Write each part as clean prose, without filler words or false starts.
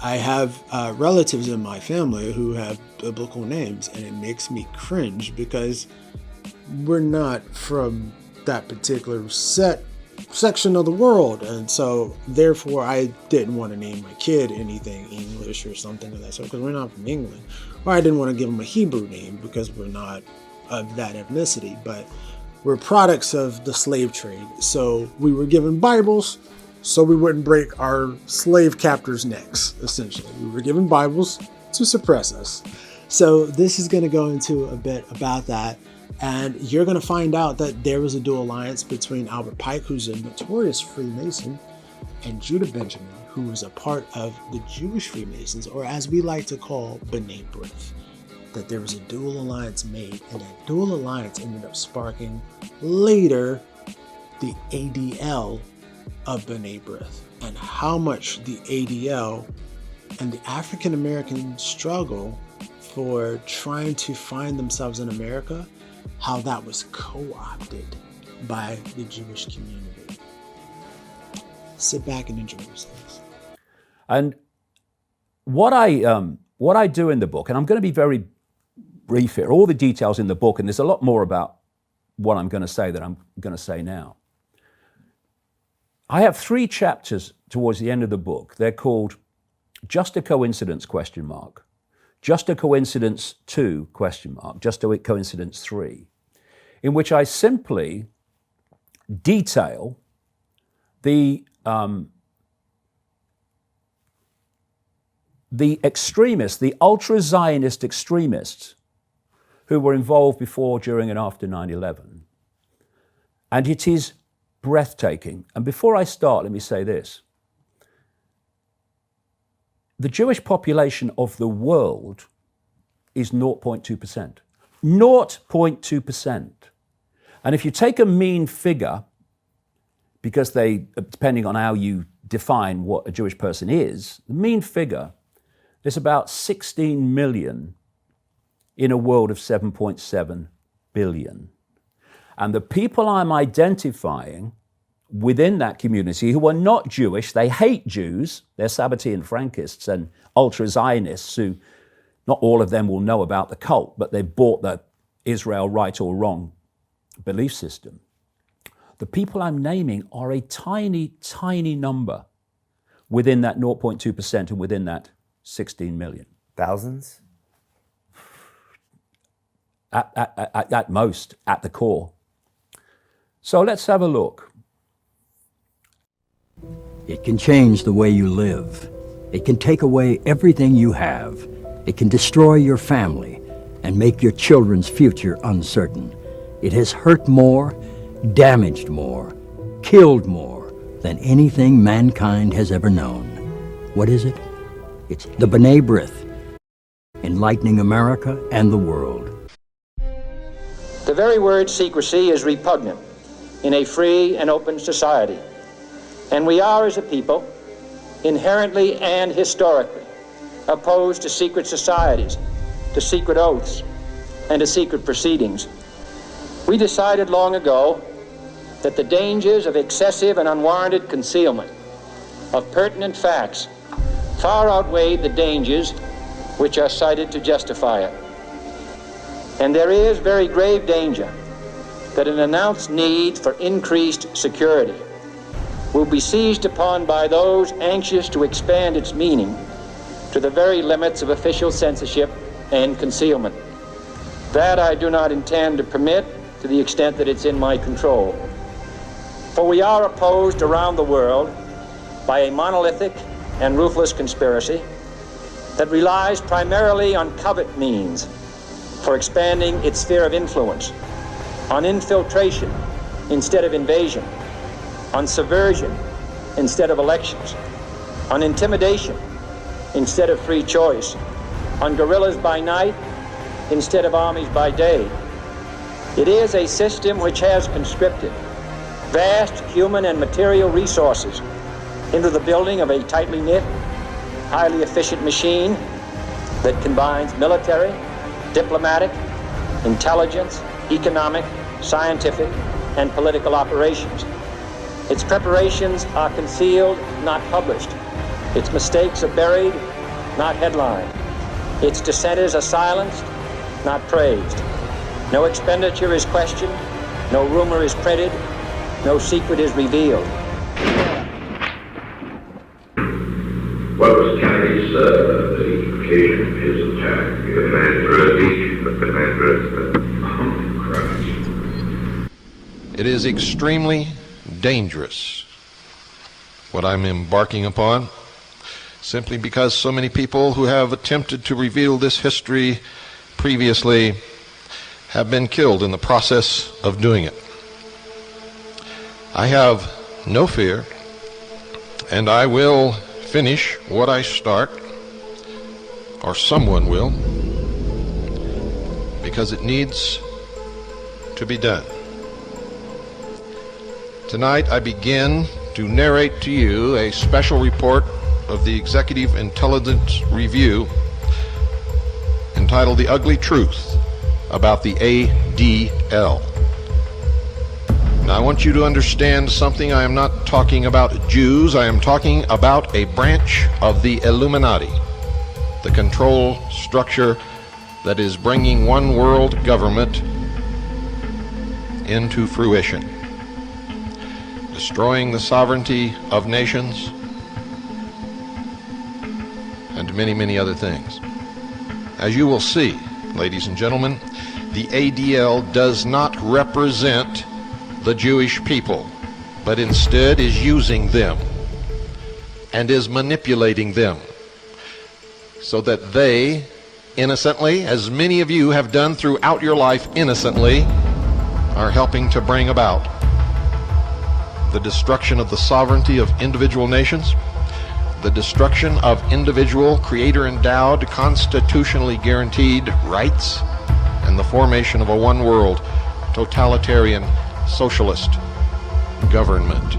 I have relatives in my family who have biblical names, and it makes me cringe because we're not from that particular section of the world, and so therefore I didn't want to name my kid anything English or something of that sort because we're not from England, or I didn't want to give him a Hebrew name because we're not of that ethnicity, but we're products of the slave trade. So we were given Bibles so we wouldn't break our slave captors' necks. Essentially, we were given Bibles to suppress us. So this is going to go into a bit about that. And you're going to find out that there was a dual alliance between Albert Pike, who's a notorious Freemason, and Judah Benjamin, who was a part of the Jewish Freemasons, or as we like to call B'nai B'rith. That there was a dual alliance made, and that dual alliance ended up sparking later the ADL of B'nai B'rith, and how much the ADL and the African American struggle for trying to find themselves in America, how that was co-opted by the Jewish community. Sit back and enjoy yourselves. And what I do in the book, and I'm going to be very brief here, all the details in the book, and there's a lot more about what I'm going to say that I'm going to say now. I have 3 chapters towards the end of the book. They're called Just a Coincidence, ? Just a Coincidence 2, ? Just a Coincidence 3, in which I simply detail the extremists, the ultra-Zionist extremists who were involved before, during, and after 9/11. And it is breathtaking. And before I start, let me say this. The Jewish population of the world is 0.2%. 0.2%. And if you take a mean figure, because they, depending on how you define what a Jewish person is, the mean figure is about 16 million in a world of 7.7 billion. And the people I'm identifying within that community who are not Jewish, they hate Jews, they're Sabbatean Frankists and ultra-Zionists who, not all of them will know about the cult, but they've bought the Israel right or wrong belief system. The people I'm naming are a tiny, tiny number within that 0.2% and within that 16 million. Thousands? At most, at the core. So let's have a look. It can change the way you live. It can take away everything you have. It can destroy your family and make your children's future uncertain. It has hurt more, damaged more, killed more than anything mankind has ever known. What is it? It's the B'nai B'rith, enlightening America and the world. The very word secrecy is repugnant in a free and open society. And we are, as a people, inherently and historically opposed to secret societies, to secret oaths, and to secret proceedings. We decided long ago that the dangers of excessive and unwarranted concealment of pertinent facts far outweighed the dangers which are cited to justify it. And there is very grave danger that an announced need for increased security will be seized upon by those anxious to expand its meaning to the very limits of official censorship and concealment. That I do not intend to permit to the extent that it's in my control. For we are opposed around the world by a monolithic and ruthless conspiracy that relies primarily on covert means for expanding its sphere of influence, on infiltration instead of invasion, on subversion instead of elections, on intimidation instead of free choice, on guerrillas by night instead of armies by day. It is a system which has conscripted vast human and material resources into the building of a tightly knit, highly efficient machine that combines military, diplomatic, intelligence, economic, scientific, and political operations. Its preparations are concealed, not published, Its mistakes are buried, not headlined. Its dissenters are silenced, not praised. No expenditure is questioned, no rumor is printed, no secret is revealed. What was Kennedy's the occasion of his attack? The commander. It is extremely dangerous what I'm embarking upon, simply because so many people who have attempted to reveal this history previously have been killed in the process of doing it. I have no fear, and I will finish what I start, or someone will, because it needs to be done. Tonight I begin to narrate to you a special report of the Executive Intelligence Review entitled The Ugly Truth about the ADL. Now, I want you to understand something. I am not talking about Jews. I am talking about a branch of the Illuminati, the control structure that is bringing one world government into fruition, destroying the sovereignty of nations, and many, many other things. As you will see, ladies and gentlemen, the ADL does not represent the Jewish people, but instead is using them and is manipulating them so that they innocently, as many of you have done throughout your life innocently, are helping to bring about the destruction of the sovereignty of individual nations, the destruction of individual creator-endowed, constitutionally guaranteed rights, and the formation of a one-world, totalitarian, socialist government.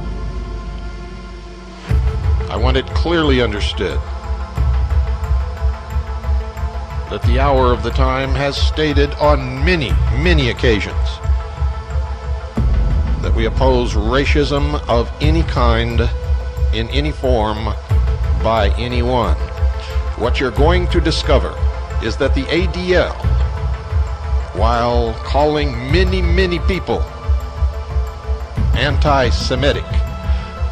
I want it clearly understood that the hour of the time has stated on many, many occasions that we oppose racism of any kind, in any form, by anyone. What you're going to discover is that the ADL, while calling many, many people anti-Semitic,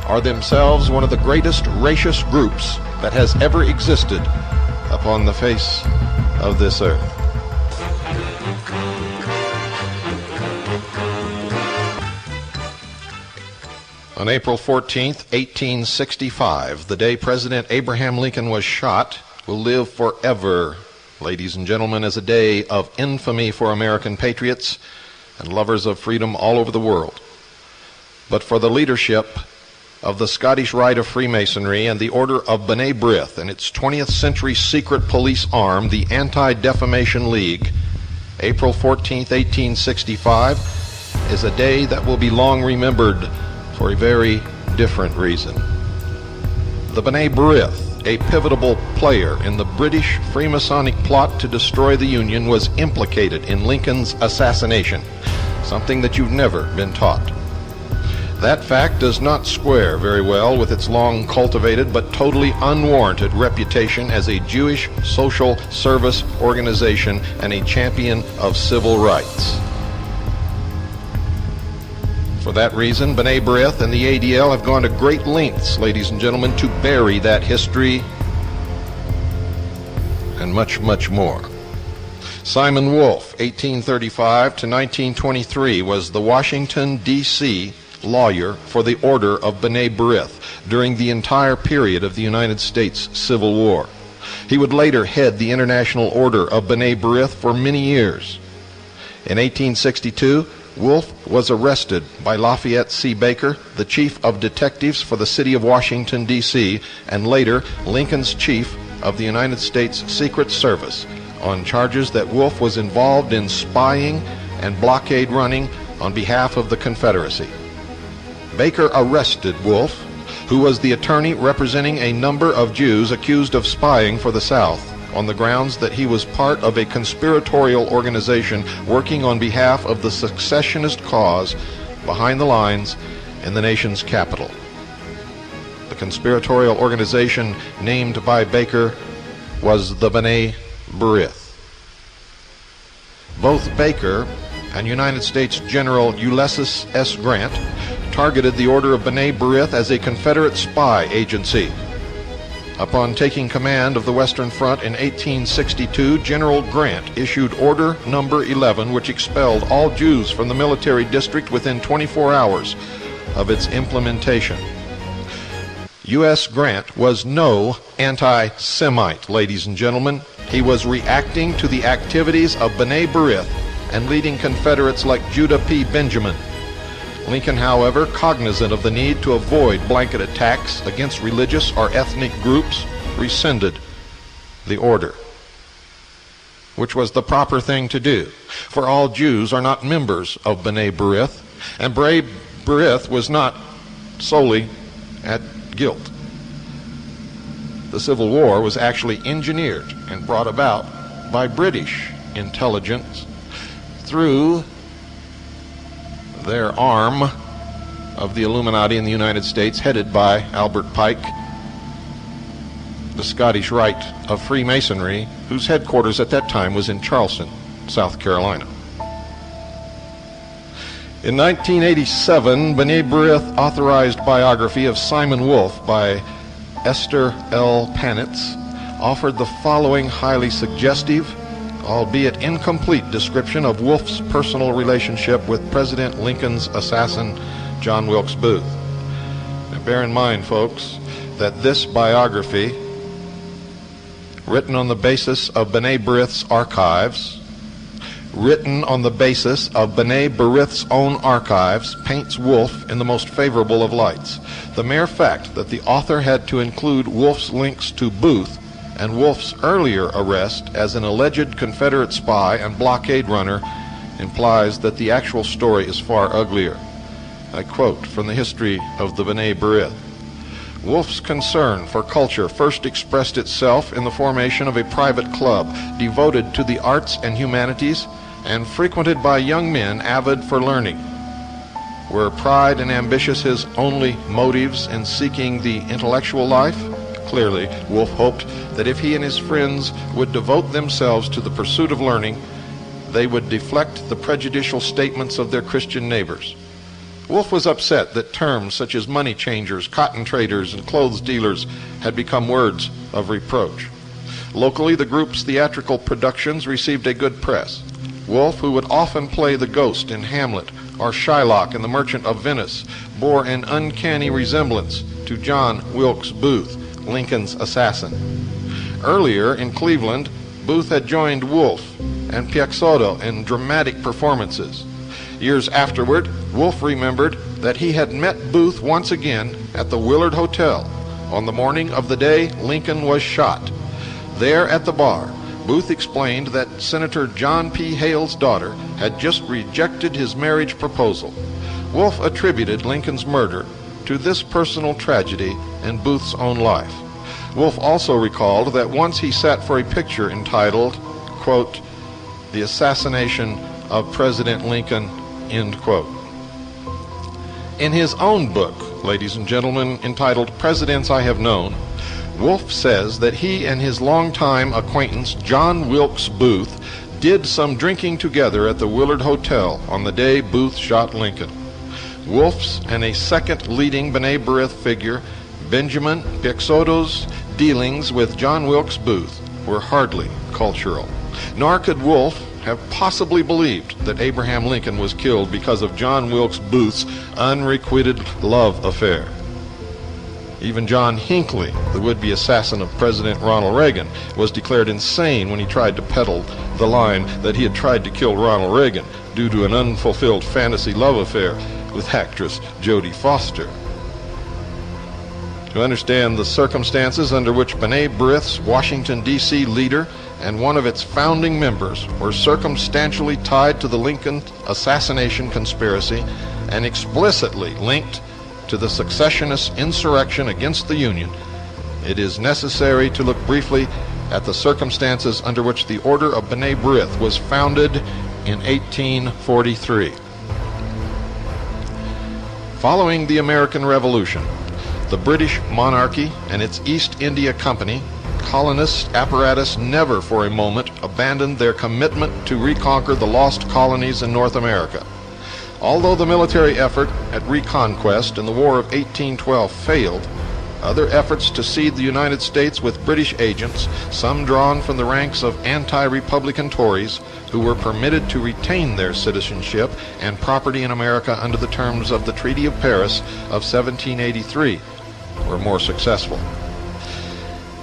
are themselves one of the greatest racist groups that has ever existed upon the face of this earth. On April 14th, 1865, the day President Abraham Lincoln was shot, will live forever, ladies and gentlemen, as a day of infamy for American patriots and lovers of freedom all over the world. But for the leadership of the Scottish Rite of Freemasonry and the Order of B'nai B'rith and its 20th century secret police arm, the Anti-Defamation League, April 14th, 1865, is a day that will be long remembered for a very different reason. The B'nai B'rith, a pivotal player in the British Freemasonic plot to destroy the Union, was implicated in Lincoln's assassination, something that you've never been taught. That fact does not square very well with its long cultivated but totally unwarranted reputation as a Jewish social service organization and a champion of civil rights. For that reason, B'nai B'rith and the ADL have gone to great lengths, ladies and gentlemen, to bury that history and much, much more. Simon Wolfe, 1835 to 1923, was the Washington, D.C. lawyer for the Order of B'nai B'rith during the entire period of the United States Civil War. He would later head the International Order of B'nai B'rith for many years. In 1862, Wolfe was arrested by Lafayette C. Baker, the chief of detectives for the city of Washington, D.C., and later Lincoln's chief of the United States Secret Service, on charges that Wolfe was involved in spying and blockade running on behalf of the Confederacy. Baker arrested Wolfe, who was the attorney representing a number of Jews accused of spying for the South, on the grounds that he was part of a conspiratorial organization working on behalf of the secessionist cause behind the lines in the nation's capital. The conspiratorial organization named by Baker was the B'nai B'rith. Both Baker and United States General Ulysses S. Grant targeted the Order of B'nai B'rith as a Confederate spy agency. Upon taking command of the Western Front in 1862, General Grant issued Order Number 11, which expelled all Jews from the military district within 24 hours of its implementation. U.S. Grant was no anti-Semite, ladies and gentlemen. He was reacting to the activities of B'nai B'rith and leading Confederates like Judah P. Benjamin. Lincoln, however, cognizant of the need to avoid blanket attacks against religious or ethnic groups, rescinded the order, which was the proper thing to do, for all Jews are not members of B'nai B'rith, and B'nai B'rith was not solely at guilt. The Civil War was actually engineered and brought about by British intelligence through their arm of the Illuminati in the United States, headed by Albert Pike, the Scottish Rite of Freemasonry, whose headquarters at that time was in Charleston, South Carolina. In 1987, B'nai B'rith authorized biography of Simon Wolf by Esther L. Panitz offered the following highly suggestive, albeit incomplete, description of Wolf's personal relationship with President Lincoln's assassin, John Wilkes Booth. Now bear in mind, folks, that this biography, written on the basis of B'nai B'rith's archives, written on the basis of B'nai B'rith's own archives, paints Wolf in the most favorable of lights. The mere fact that the author had to include Wolf's links to Booth and Wolf's earlier arrest as an alleged Confederate spy and blockade runner implies that the actual story is far uglier. I quote from the history of the B'nai B'rith. Wolf's concern for culture first expressed itself in the formation of a private club devoted to the arts and humanities and frequented by young men avid for learning. Were pride and ambition his only motives in seeking the intellectual life? Clearly, Wolf hoped that if he and his friends would devote themselves to the pursuit of learning, they would deflect the prejudicial statements of their Christian neighbors. Wolf was upset that terms such as money changers, cotton traders, and clothes dealers had become words of reproach. Locally, the group's theatrical productions received a good press. Wolf, who would often play the ghost in Hamlet or Shylock in The Merchant of Venice, bore an uncanny resemblance to John Wilkes Booth, Lincoln's assassin. Earlier in Cleveland, Booth had joined Wolf and Pikes in dramatic performances. Years afterward, Wolf remembered that he had met Booth once again at the Willard Hotel on the morning of the day Lincoln was shot. There at the bar, Booth explained that Senator John P. Hale's daughter had just rejected his marriage proposal. Wolf attributed Lincoln's murder to this personal tragedy in Booth's own life. Wolf also recalled that once he sat for a picture entitled, quote, "The Assassination of President Lincoln," end quote. In his own book, ladies and gentlemen, entitled Presidents I Have Known, Wolf says that he and his longtime acquaintance John Wilkes Booth did some drinking together at the Willard Hotel on the day Booth shot Lincoln. Wolf's and a second leading B'nai B'rith figure, Benjamin Pikes' dealings with John Wilkes Booth were hardly cultural. Nor could Wolf have possibly believed that Abraham Lincoln was killed because of John Wilkes Booth's unrequited love affair. Even John Hinckley, the would-be assassin of President Ronald Reagan, was declared insane when he tried to peddle the line that he had tried to kill Ronald Reagan due to an unfulfilled fantasy love affair with actress Jodie Foster. To understand the circumstances under which B'nai B'rith's Washington, D.C. leader and one of its founding members were circumstantially tied to the Lincoln assassination conspiracy and explicitly linked to the secessionist insurrection against the Union, it is necessary to look briefly at the circumstances under which the Order of B'nai B'rith was founded in 1843. Following the American Revolution, the British monarchy and its East India Company, colonist apparatus never for a moment abandoned their commitment to reconquer the lost colonies in North America. Although the military effort at reconquest in the War of 1812 failed, other efforts to seed the United States with British agents, some drawn from the ranks of anti-Republican Tories who were permitted to retain their citizenship and property in America under the terms of the Treaty of Paris of 1783, were more successful.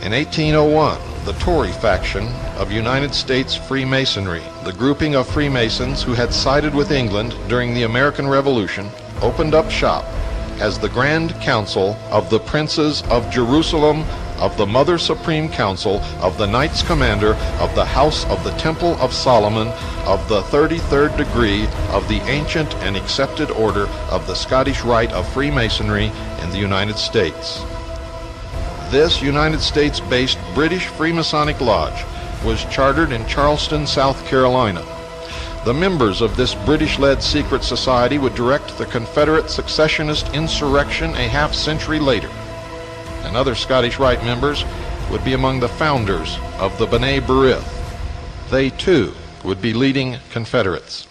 In 1801, the Tory faction of United States Freemasonry, the grouping of Freemasons who had sided with England during the American Revolution, opened up shop as the Grand Council of the Princes of Jerusalem, of the Mother Supreme Council, of the Knights Commander, of the House of the Temple of Solomon, of the 33rd degree, of the ancient and accepted order of the Scottish Rite of Freemasonry in the United States. This United States-based British Freemasonic Lodge was chartered in Charleston, South Carolina. The members of this British-led secret society would direct the Confederate secessionist insurrection a half-century later, and other Scottish Rite members would be among the founders of the B'nai B'rith. They, too, would be leading Confederates.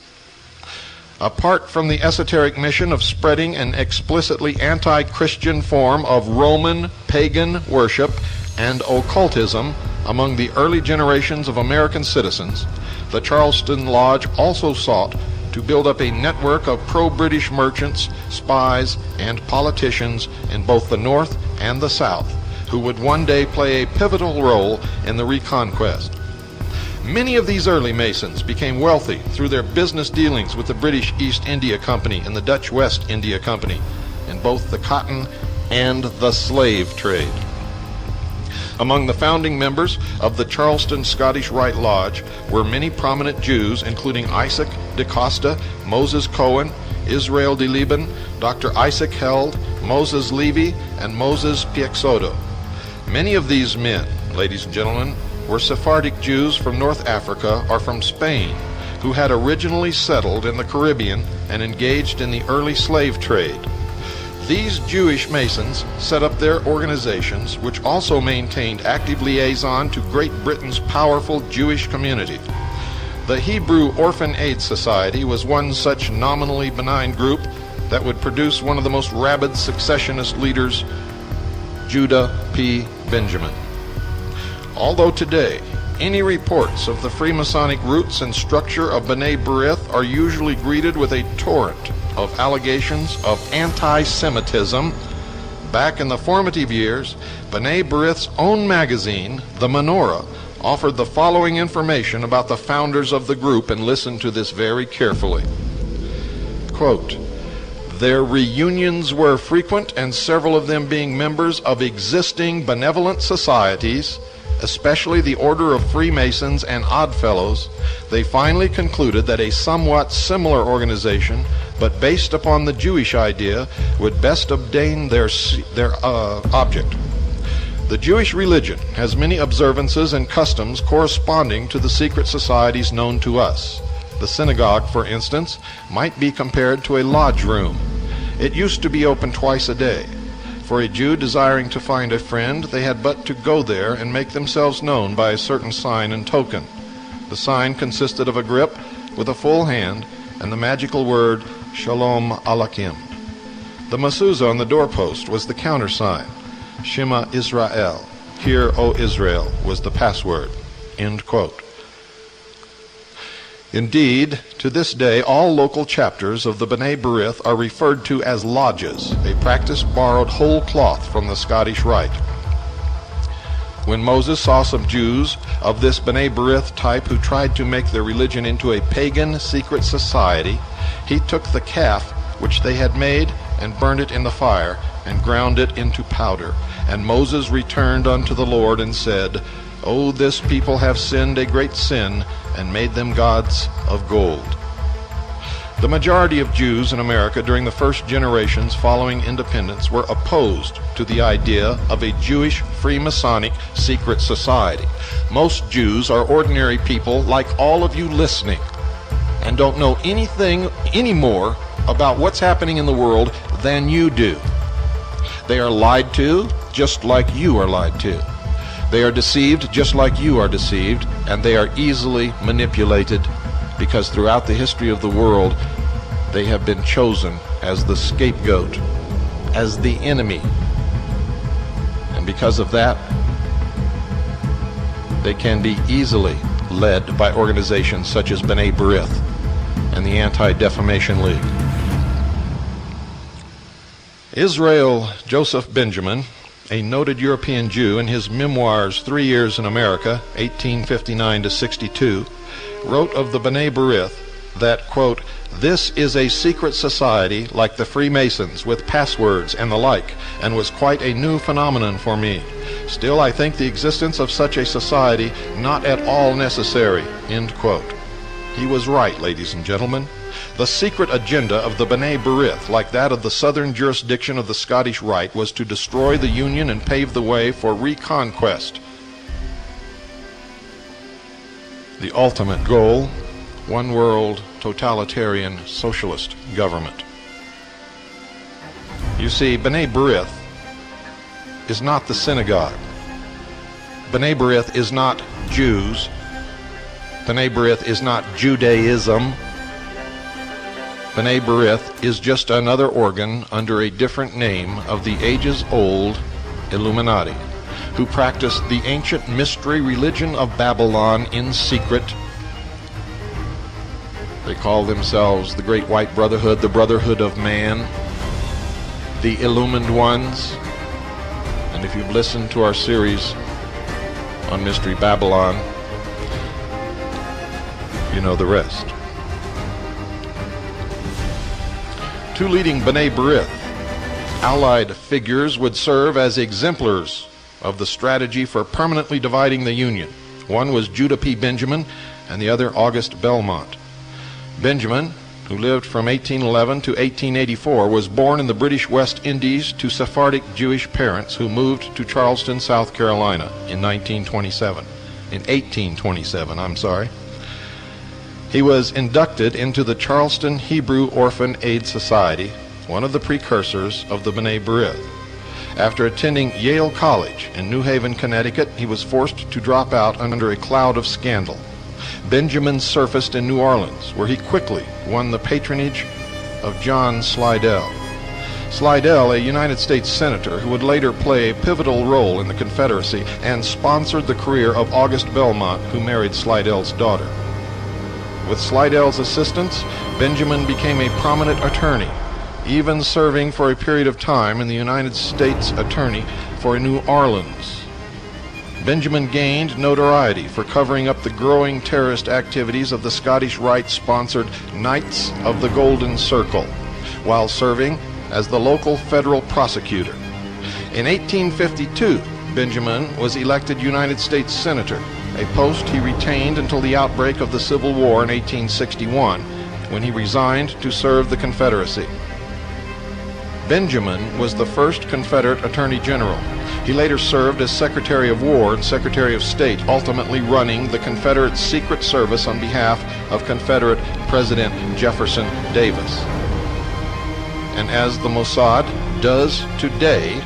Apart from the esoteric mission of spreading an explicitly anti-Christian form of Roman pagan worship and occultism among the early generations of American citizens, the Charleston Lodge also sought to build up a network of pro-British merchants, spies, and politicians in both the North and the South, who would one day play a pivotal role in the reconquest. Many of these early Masons became wealthy through their business dealings with the British East India Company and the Dutch West India Company in both the cotton and the slave trade. Among the founding members of the Charleston Scottish Rite Lodge were many prominent Jews, including Isaac de Costa, Moses Cohen, Israel de Liban, Dr. Isaac Held, Moses Levy, and Moses Piexoto. Many of these men, ladies and gentlemen, were Sephardic Jews from North Africa or from Spain, who had originally settled in the Caribbean and engaged in the early slave trade. These Jewish Masons set up their organizations, which also maintained active liaison to Great Britain's powerful Jewish community. The Hebrew Orphan Aid Society was one such nominally benign group that would produce one of the most rabid secessionist leaders, Judah P. Benjamin. Although today, any reports of the Freemasonic roots and structure of B'nai B'rith are usually greeted with a torrent of allegations of anti-Semitism, back in the formative years, B'nai B'rith's own magazine, The Menorah, offered the following information about the founders of the group, and listen to this very carefully. Quote, "Their reunions were frequent, and several of them being members of existing benevolent societies, especially the Order of Freemasons and Oddfellows, they finally concluded that a somewhat similar organization, but based upon the Jewish idea, would best obtain their object. The Jewish religion has many observances and customs corresponding to the secret societies known to us. The synagogue, for instance, might be compared to a lodge room. It used to be open twice a day. For a Jew desiring to find a friend, they had but to go there and make themselves known by a certain sign and token. The sign consisted of a grip with a full hand and the magical word Shalom Aleichem. The mezuzah on the doorpost was the countersign. Shema Israel, Hear, O Israel, was the password." End quote. Indeed, to this day, all local chapters of the B'nai B'rith are referred to as lodges, a practice borrowed whole cloth from the Scottish Rite. When Moses saw some Jews of this B'nai B'rith type who tried to make their religion into a pagan secret society, he took the calf which they had made and burned it in the fire and ground it into powder. And Moses returned unto the Lord and said, "O this people have sinned a great sin, and made them gods of gold." The majority of Jews in America during the first generations following independence were opposed to the idea of a Jewish Freemasonic secret society. Most Jews are ordinary people like all of you listening, and don't know anything any more about what's happening in the world than you do. They are lied to just like you are lied to. They are deceived just like you are deceived, and they are easily manipulated because throughout the history of the world, they have been chosen as the scapegoat, as the enemy. And because of that, they can be easily led by organizations such as B'nai B'rith and the Anti-Defamation League. Israel Joseph Benjamin, a noted European Jew, in his memoirs 3 Years in America, 1859 to 62, wrote of the B'nai B'rith that, quote, "This is a secret society like the Freemasons with passwords and the like, and was quite a new phenomenon for me. Still, I think the existence of such a society not at all necessary," end quote. He was right, ladies and gentlemen. The secret agenda of the B'nai B'rith, like that of the southern jurisdiction of the Scottish Rite, was to destroy the Union and pave the way for reconquest. The ultimate goal, one world totalitarian socialist government. You see, B'nai B'rith is not the synagogue. B'nai B'rith is not Jews. B'nai B'rith is not Judaism. B'nai B'rith is just another organ under a different name of the ages-old Illuminati, who practiced the ancient mystery religion of Babylon in secret. They call themselves the Great White Brotherhood, the Brotherhood of Man, the Illumined Ones. And if you've listened to our series on Mystery Babylon, you know the rest. Two leading B'nai B'rith allied figures would serve as exemplars of the strategy for permanently dividing the Union. One was Judah P. Benjamin and the other August Belmont. Benjamin, who lived from 1811 to 1884, was born in the British West Indies to Sephardic Jewish parents who moved to Charleston, South Carolina in 1827, I'm sorry. He was inducted into the Charleston Hebrew Orphan Aid Society, one of the precursors of the B'nai B'rith. After attending Yale College in New Haven, Connecticut, he was forced to drop out under a cloud of scandal. Benjamin surfaced in New Orleans, where he quickly won the patronage of John Slidell. Slidell, a United States Senator who would later play a pivotal role in the Confederacy, and sponsored the career of August Belmont, who married Slidell's daughter. With Slidell's assistance, Benjamin became a prominent attorney, even serving for a period of time in the United States Attorney for New Orleans. Benjamin gained notoriety for covering up the growing terrorist activities of the Scottish Rite-sponsored Knights of the Golden Circle, while serving as the local federal prosecutor. In 1852, Benjamin was elected United States Senator, a post he retained until the outbreak of the Civil War in 1861, when he resigned to serve the Confederacy. Benjamin was the first Confederate Attorney General. He later served as Secretary of War and Secretary of State, ultimately running the Confederate Secret Service on behalf of Confederate President Jefferson Davis. And as the Mossad does today,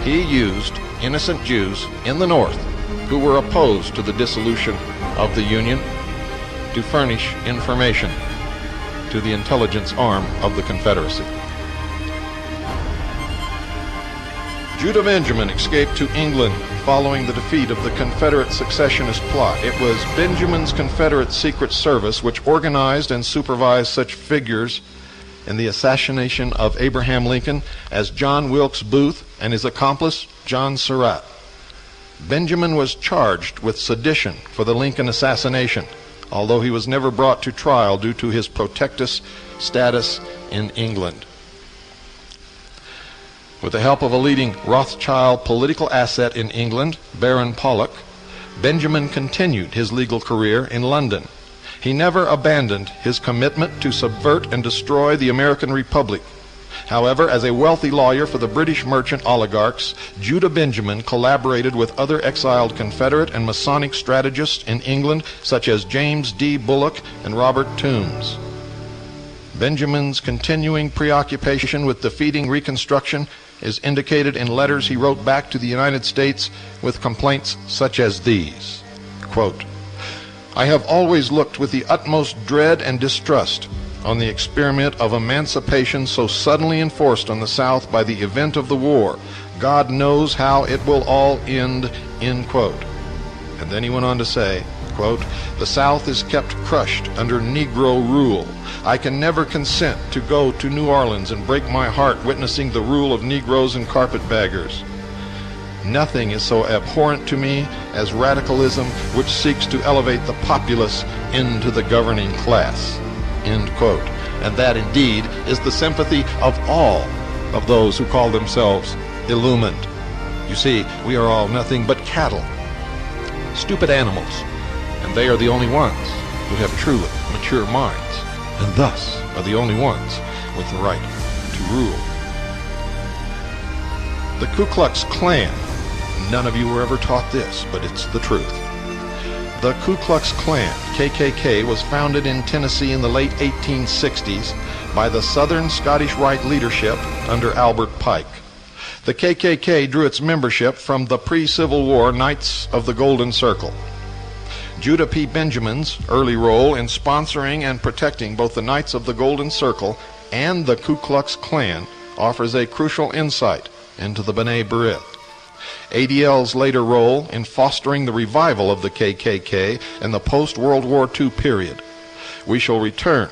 he used innocent Jews in the North who were opposed to the dissolution of the Union to furnish information to the intelligence arm of the Confederacy. Judah Benjamin escaped to England following the defeat of the Confederate secessionist plot. It was Benjamin's Confederate Secret Service which organized and supervised such figures in the assassination of Abraham Lincoln as John Wilkes Booth and his accomplice, John Surratt. Benjamin was charged with sedition for the Lincoln assassination, although he was never brought to trial due to his protectus status in England. With the help of a leading Rothschild political asset in England, Baron Pollock, Benjamin continued his legal career in London. He never abandoned his commitment to subvert and destroy the American Republic. However, as a wealthy lawyer for the British merchant oligarchs, Judah Benjamin collaborated with other exiled Confederate and Masonic strategists in England, such as James D. Bullock and Robert Toombs. Benjamin's continuing preoccupation with defeating Reconstruction is indicated in letters he wrote back to the United States with complaints such as these. Quote, "I have always looked with the utmost dread and distrust on the experiment of emancipation so suddenly enforced on the South by the event of the war. God knows how it will all end," end quote. And then he went on to say, quote, "The South is kept crushed under Negro rule. I can never consent to go to New Orleans and break my heart witnessing the rule of Negroes and carpetbaggers. Nothing is so abhorrent to me as radicalism which seeks to elevate the populace into the governing class," end quote. And that indeed is the sympathy of all of those who call themselves illumined. You see, we are all nothing but cattle, stupid animals, and they are the only ones who have truly mature minds, and thus are the only ones with the right to rule. The Ku Klux Klan, none of you were ever taught this, but it's the truth. The Ku Klux Klan, KKK, was founded in Tennessee in the late 1860s by the Southern Scottish Rite leadership under Albert Pike. The KKK drew its membership from the pre-Civil War Knights of the Golden Circle. Judah P. Benjamin's early role in sponsoring and protecting both the Knights of the Golden Circle and the Ku Klux Klan offers a crucial insight into the B'nai B'rith. ADL's later role in fostering the revival of the KKK in the post-World War II period. We shall return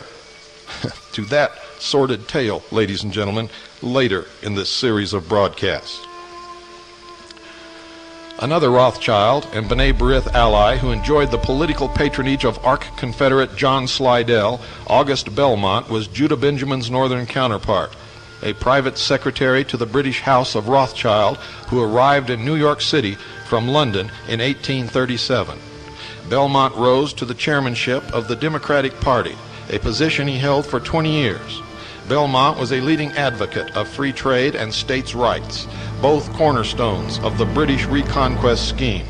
to that sordid tale, ladies and gentlemen, later in this series of broadcasts. Another Rothschild and B'nai B'rith ally who enjoyed the political patronage of Arch-Confederate John Slidell, August Belmont, was Judah Benjamin's northern counterpart, a private secretary to the British House of Rothschild who arrived in New York City from London in 1837. Belmont rose to the chairmanship of the Democratic Party, a position he held for 20 years. Belmont was a leading advocate of free trade and states' rights, both cornerstones of the British Reconquest scheme.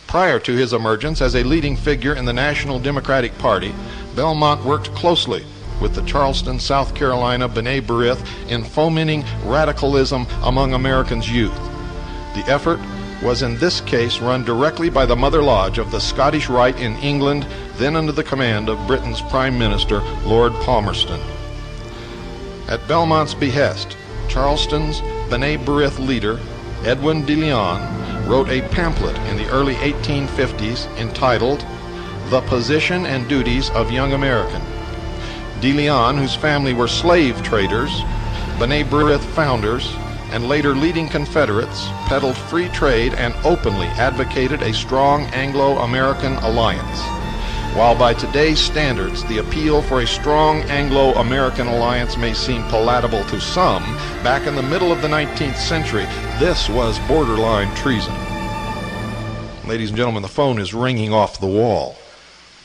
Prior to his emergence as a leading figure in the National Democratic Party, Belmont worked closely with the Charleston, South Carolina B'nai B'rith in fomenting radicalism among Americans' youth. The effort was in this case run directly by the Mother Lodge of the Scottish Rite in England, then under the command of Britain's Prime Minister, Lord Palmerston. At Belmont's behest, Charleston's B'nai B'rith leader, Edwin de Leon, wrote a pamphlet in the early 1850s entitled The Position and Duties of Young American. De Leon, whose family were slave traders, B'nai B'rith founders, and later leading Confederates, peddled free trade and openly advocated a strong Anglo-American alliance. While by today's standards the appeal for a strong Anglo-American alliance may seem palatable to some, back in the middle of the 19th century, this was borderline treason. Ladies and gentlemen, the phone is ringing off the wall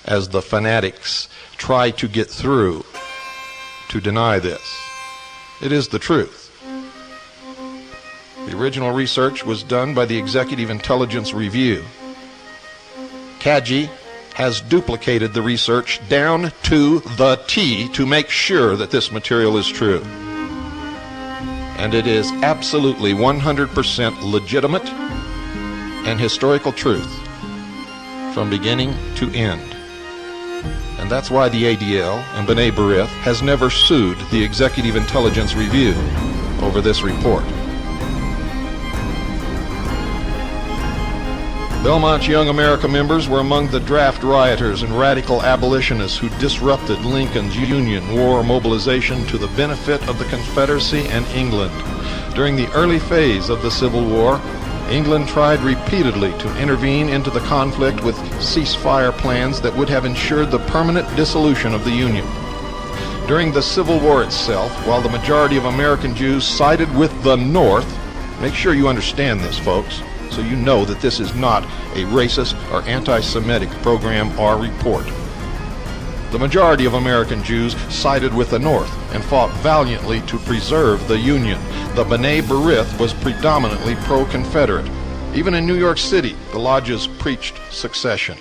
as the fanatics try to get through to deny this. It is the truth. The original research was done by the Executive Intelligence Review. CAGI has duplicated the research down to the T to make sure that this material is true. And it is absolutely 100% legitimate and historical truth from beginning to end. And that's why the ADL and B'nai B'rith has never sued the Executive Intelligence Review over this report. Belmont's Young America members were among the draft rioters and radical abolitionists who disrupted Lincoln's Union war mobilization to the benefit of the Confederacy and England. During the early phase of the Civil War, England tried repeatedly to intervene into the conflict with ceasefire plans that would have ensured the permanent dissolution of the Union. During the Civil War itself, while the majority of American Jews sided with the North, make sure you understand this, folks, so you know that this is not a racist or anti-Semitic program or report. The majority of American Jews sided with the North and fought valiantly to preserve the Union. The B'nai B'rith was predominantly pro-Confederate. Even in New York City, the lodges preached secession.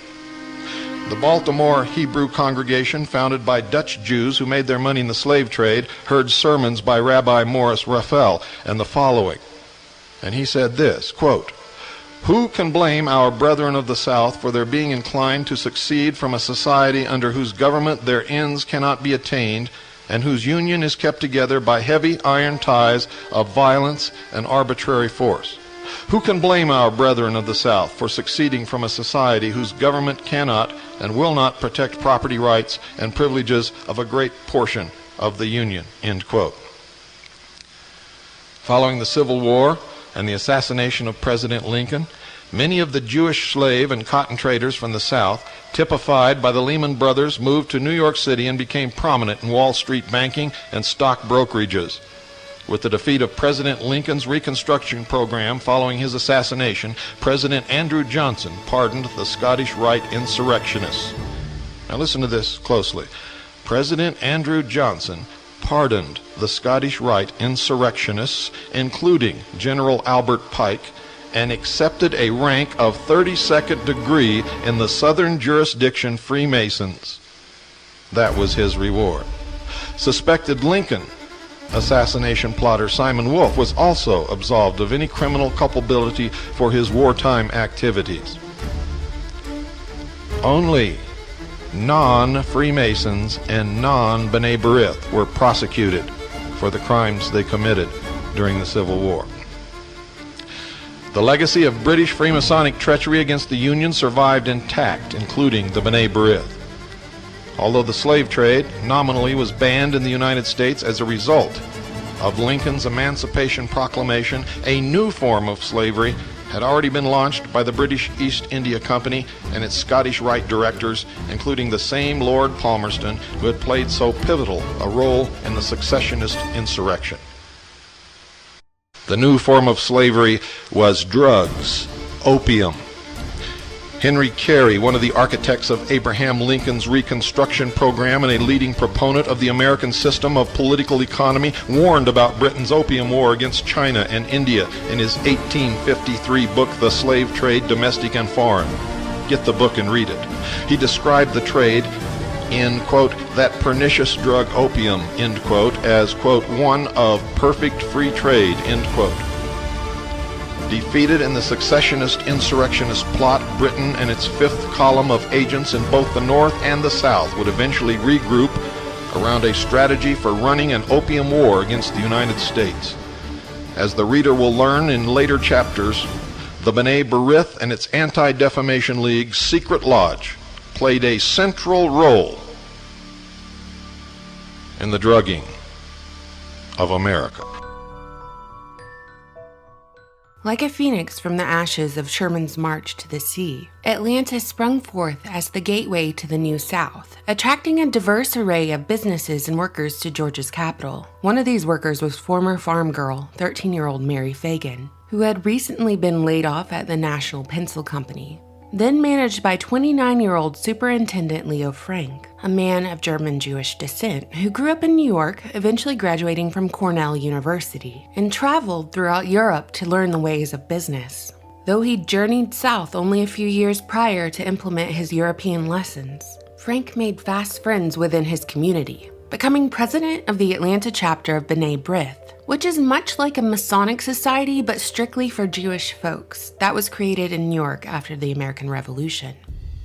The Baltimore Hebrew congregation, founded by Dutch Jews who made their money in the slave trade, heard sermons by Rabbi Morris Raphael and the following. And he said this, quote, "Who can blame our brethren of the South for their being inclined to succeed from a society under whose government their ends cannot be attained, and whose union is kept together by heavy iron ties of violence and arbitrary force? Who can blame our brethren of the South for succeeding from a society whose government cannot and will not protect property rights and privileges of a great portion of the Union?" End quote. Following the Civil War and the assassination of President Lincoln, many of the Jewish slave and cotton traders from the South, typified by the Lehman Brothers, moved to New York City and became prominent in Wall Street banking and stock brokerages. With the defeat of President Lincoln's Reconstruction program following his assassination, President Andrew Johnson pardoned the Scottish Rite insurrectionists. Now listen to this closely. President Andrew Johnson pardoned the Scottish Rite insurrectionists, including General Albert Pike, and accepted a rank of 32nd degree in the Southern Jurisdiction Freemasons. That was his reward. Suspected Lincoln assassination plotter Simon Wolfe was also absolved of any criminal culpability for his wartime activities. Only non-Freemasons and non-B'nai B'rith were prosecuted for the crimes they committed during the Civil War. The legacy of British Freemasonic treachery against the Union survived intact, including the B'nai B'rith. Although the slave trade nominally was banned in the United States as a result of Lincoln's Emancipation Proclamation, a new form of slavery had already been launched by the British East India Company and its Scottish Rite directors, including the same Lord Palmerston who had played so pivotal a role in the secessionist insurrection. The new form of slavery was drugs, opium. Henry Carey, one of the architects of Abraham Lincoln's Reconstruction program and a leading proponent of the American system of political economy, warned about Britain's opium war against China and India in his 1853 book, The Slave Trade, Domestic and Foreign. Get the book and read it. He described the trade in, quote, "that pernicious drug opium," end quote, as, quote, "one of perfect free trade," end quote. Defeated in the secessionist insurrectionist plot, Britain and its fifth column of agents in both the North and the South would eventually regroup around a strategy for running an opium war against the United States. As the reader will learn in later chapters, the B'nai B'rith and its Anti-Defamation League secret lodge played a central role in the drugging of America. Like a phoenix from the ashes of Sherman's march to the sea, Atlanta sprung forth as the gateway to the New South, attracting a diverse array of businesses and workers to Georgia's capital. One of these workers was former farm girl, 13-year-old Mary Fagan, who had recently been laid off at the National Pencil Company, then managed by 29-year-old Superintendent Leo Frank, a man of German Jewish descent who grew up in New York, eventually graduating from Cornell University, and traveled throughout Europe to learn the ways of business. Though he journeyed south only a few years prior to implement his European lessons, Frank made fast friends within his community, becoming president of the Atlanta chapter of B'nai B'rith, which is much like a masonic society but strictly for Jewish folks that was created in New York after the American Revolution.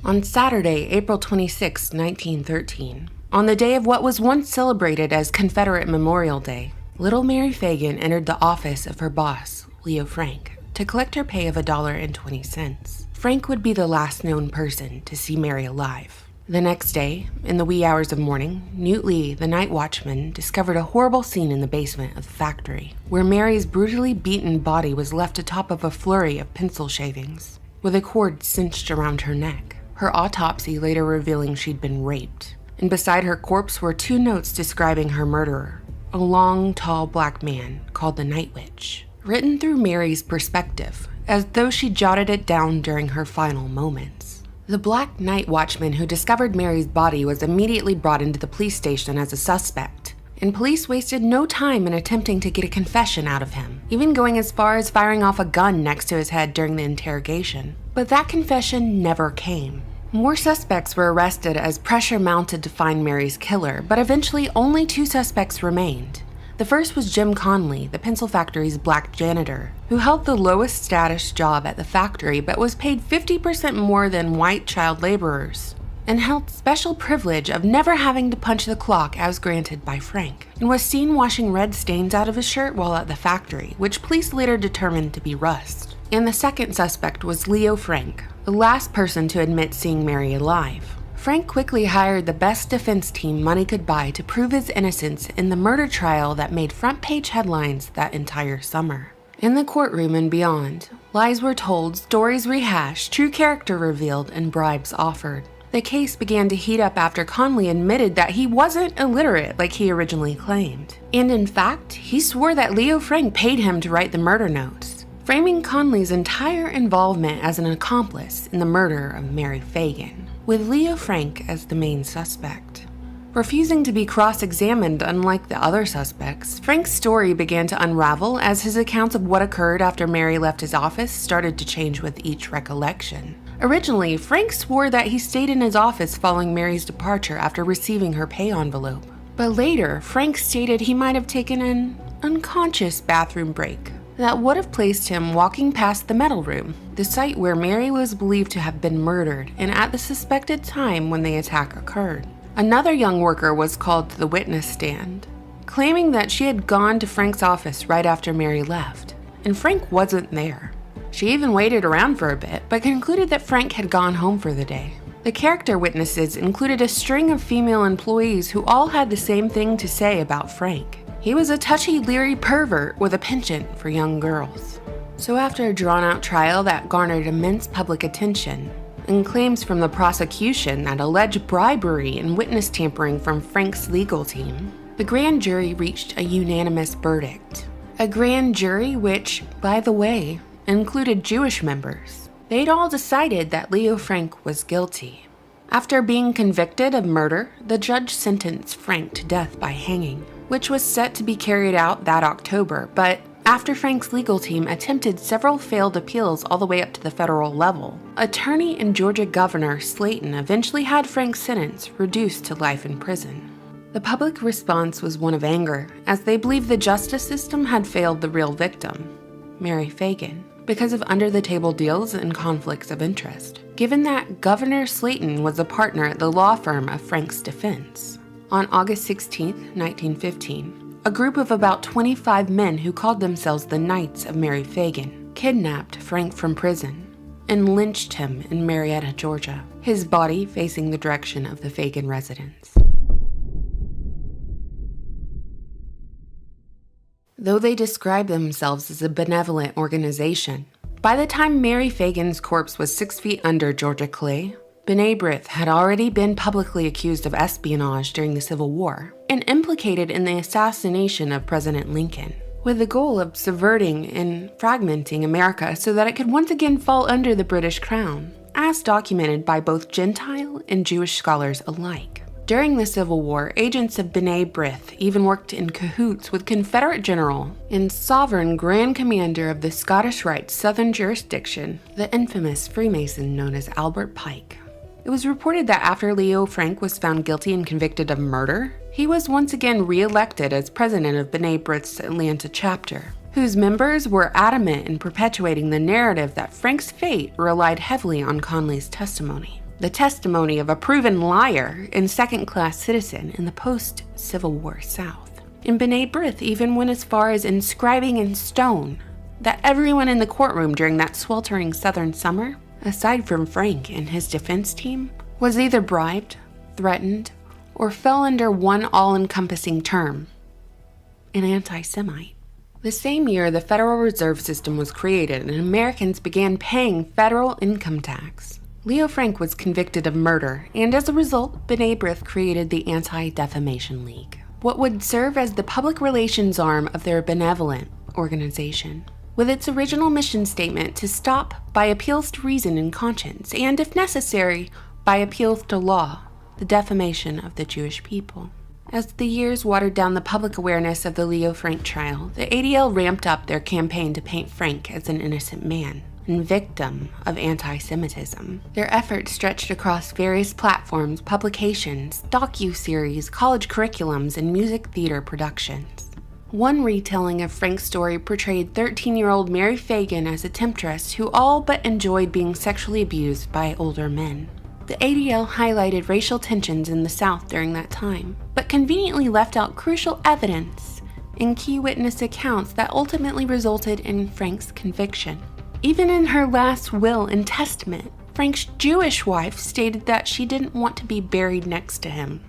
On Saturday, April 26, 1913, on the day of what was once celebrated as Confederate Memorial Day, little Mary Fagan entered the office of her boss, Leo Frank, to collect her pay of $1.20. Frank would be the last known person to see Mary alive. The next day, in the wee hours of morning, Newt Lee, the night watchman, discovered a horrible scene in the basement of the factory, where Mary's brutally beaten body was left atop of a flurry of pencil shavings, with a cord cinched around her neck, her autopsy later revealing she'd been raped. And beside her corpse were two notes describing her murderer, a long, tall black man called the Night Witch, written through Mary's perspective, as though she jotted it down during her final moments. The black night watchman who discovered Mary's body was immediately brought into the police station as a suspect, and police wasted no time in attempting to get a confession out of him, even going as far as firing off a gun next to his head during the interrogation. But that confession never came. More suspects were arrested as pressure mounted to find Mary's killer, but eventually only 2 suspects remained. The first was Jim Conley, the pencil factory's black janitor, who held the lowest status job at the factory but was paid 50% more than white child laborers, and held special privilege of never having to punch the clock as granted by Frank, and was seen washing red stains out of his shirt while at the factory, which police later determined to be rust. And the second suspect was Leo Frank, the last person to admit seeing Mary alive. Frank quickly hired the best defense team money could buy to prove his innocence in the murder trial that made front-page headlines that entire summer. In the courtroom and beyond, lies were told, stories rehashed, true character revealed, and bribes offered. The case began to heat up after Conley admitted that he wasn't illiterate like he originally claimed. And in fact, he swore that Leo Frank paid him to write the murder notes, framing Conley's entire involvement as an accomplice in the murder of Mary Fagan, with Leo Frank as the main suspect. Refusing to be cross-examined unlike the other suspects, Frank's story began to unravel as his accounts of what occurred after Mary left his office started to change with each recollection. Originally, Frank swore that he stayed in his office following Mary's departure after receiving her pay envelope. But later, Frank stated he might have taken an unconscious bathroom break that would have placed him walking past the metal room, the site where Mary was believed to have been murdered, and at the suspected time when the attack occurred. Another young worker was called to the witness stand, claiming that she had gone to Frank's office right after Mary left, and Frank wasn't there. She even waited around for a bit, but concluded that Frank had gone home for the day. The character witnesses included a string of female employees who all had the same thing to say about Frank. He was a touchy, leery pervert with a penchant for young girls. So after a drawn-out trial that garnered immense public attention, and claims from the prosecution that alleged bribery and witness tampering from Frank's legal team, the grand jury reached a unanimous verdict. A grand jury which, by the way, included Jewish members. They'd all decided that Leo Frank was guilty. After being convicted of murder, the judge sentenced Frank to death by hanging, which was set to be carried out that October, but after Frank's legal team attempted several failed appeals all the way up to the federal level, attorney and Georgia Governor Slayton eventually had Frank's sentence reduced to life in prison. The public response was one of anger, as they believed the justice system had failed the real victim, Mary Fagan, because of under-the-table deals and conflicts of interest, given that Governor Slayton was a partner at the law firm of Frank's defense. On August 16, 1915, a group of about 25 men who called themselves the Knights of Mary Fagan kidnapped Frank from prison and lynched him in Marietta, Georgia, his body facing the direction of the Fagan residence. Though they described themselves as a benevolent organization, by the time Mary Fagan's corpse was 6 feet under Georgia clay, B'nai B'rith had already been publicly accused of espionage during the Civil War and implicated in the assassination of President Lincoln, with the goal of subverting and fragmenting America so that it could once again fall under the British crown, as documented by both Gentile and Jewish scholars alike. During the Civil War, agents of B'nai B'rith even worked in cahoots with Confederate General and Sovereign Grand Commander of the Scottish Rite's Southern Jurisdiction, the infamous Freemason known as Albert Pike. It was reported that after Leo Frank was found guilty and convicted of murder, he was once again re-elected as president of B'nai B'rith's Atlanta chapter, whose members were adamant in perpetuating the narrative that Frank's fate relied heavily on Conley's testimony, the testimony of a proven liar and second-class citizen in the post-Civil War South. And B'nai B'rith even went as far as inscribing in stone that everyone in the courtroom during that sweltering southern summer, aside from Frank and his defense team, was either bribed, threatened, or fell under one all-encompassing term, an anti-Semite. The same year, the Federal Reserve System was created and Americans began paying federal income tax. Leo Frank was convicted of murder, and as a result, B'nai B'rith created the Anti-Defamation League, what would serve as the public relations arm of their benevolent organization, with its original mission statement to stop, by appeals to reason and conscience, and if necessary, by appeals to law, the defamation of the Jewish people. As the years watered down the public awareness of the Leo Frank trial, the ADL ramped up their campaign to paint Frank as an innocent man, and victim of anti-Semitism. Their efforts stretched across various platforms, publications, docu-series, college curriculums, and music theater productions. One retelling of Frank's story portrayed 13-year-old Mary Fagan as a temptress who all but enjoyed being sexually abused by older men. The ADL highlighted racial tensions in the South during that time, but conveniently left out crucial evidence in key witness accounts that ultimately resulted in Frank's conviction. Even in her last will and testament, Frank's Jewish wife stated that she didn't want to be buried next to him.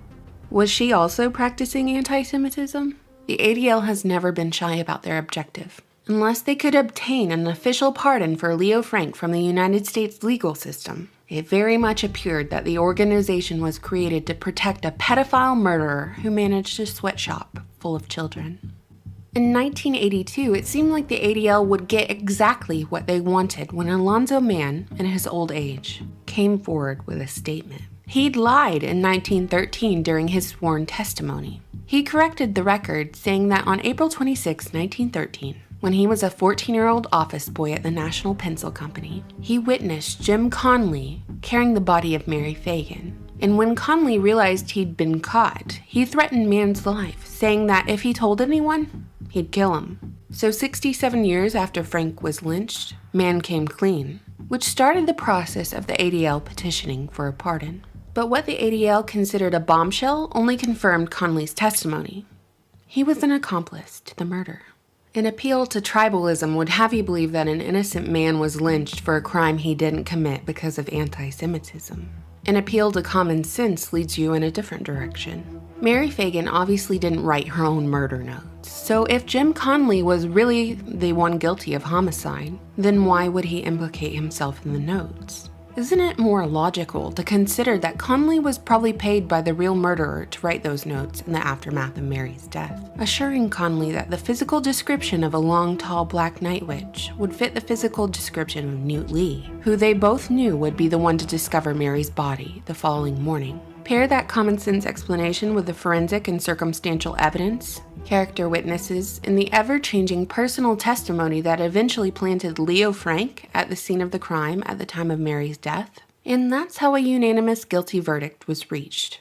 Was she also practicing anti-Semitism? The ADL has never been shy about their objective. Unless they could obtain an official pardon for Leo Frank from the United States legal system, it very much appeared that the organization was created to protect a pedophile murderer who managed a sweatshop full of children. In 1982, it seemed like the ADL would get exactly what they wanted when Alonzo Mann, in his old age, came forward with a statement. He'd lied in 1913 during his sworn testimony. He corrected the record, saying that on April 26, 1913, when he was a 14-year-old office boy at the National Pencil Company, he witnessed Jim Conley carrying the body of Mary Fagan. And when Conley realized he'd been caught, he threatened Mann's life, saying that if he told anyone, he'd kill him. So 67 years after Frank was lynched, Mann came clean, which started the process of the ADL petitioning for a pardon. But what the ADL considered a bombshell only confirmed Conley's testimony. He was an accomplice to the murder. An appeal to tribalism would have you believe that an innocent man was lynched for a crime he didn't commit because of anti-Semitism. An appeal to common sense leads you in a different direction. Mary Fagan obviously didn't write her own murder notes, so if Jim Conley was really the one guilty of homicide, then why would he implicate himself in the notes? Isn't it more logical to consider that Conley was probably paid by the real murderer to write those notes in the aftermath of Mary's death, assuring Conley that the physical description of a long, tall black night witch would fit the physical description of Newt Lee, who they both knew would be the one to discover Mary's body the following morning. Pair that common sense explanation with the forensic and circumstantial evidence, character witnesses, and the ever-changing personal testimony that eventually planted Leo Frank at the scene of the crime at the time of Mary's death, and that's how a unanimous guilty verdict was reached.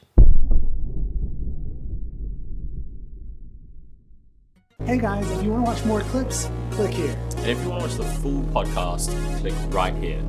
Hey guys, if you want to watch more clips, click here. And if you want to watch the full podcast, click right here.